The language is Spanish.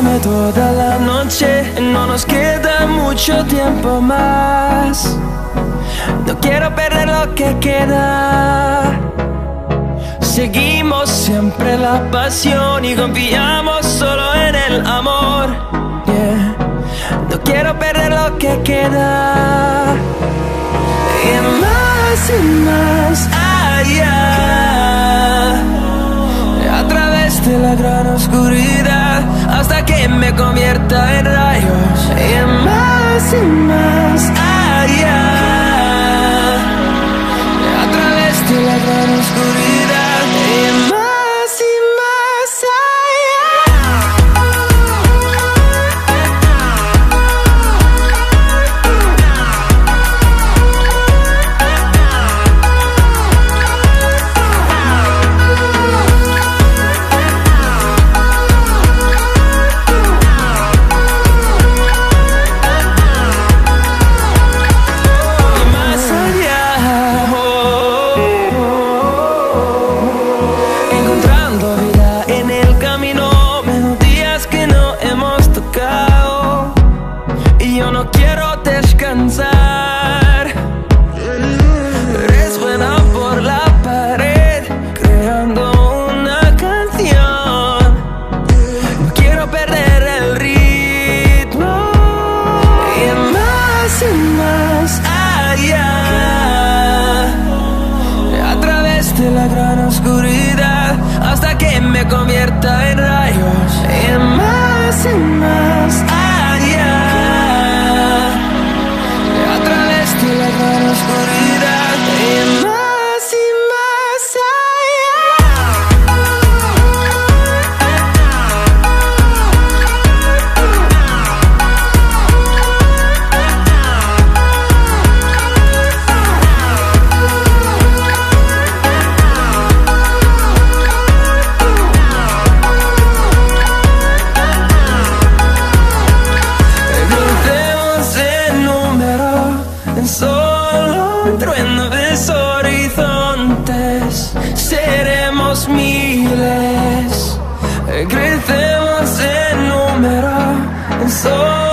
Bésame toda la noche, no nos queda mucho tiempo más. No quiero perder lo que queda. Seguimos siempre la pasión y confiamos solo en el amor. Yeah. No quiero perder lo que queda. Y más allá, a través de la gran oscuridad, hasta que me convierta en rayos. Y más allá, a través de la gran oscuridad. Y más resuena por la pared, creando una canción. No quiero perder el ritmo. Y más allá, a través de la gran oscuridad, hasta que me convierta en rayos. Y más allá, a través de la gran oscuridad. Y más seremos miles, crecemos en número, en solo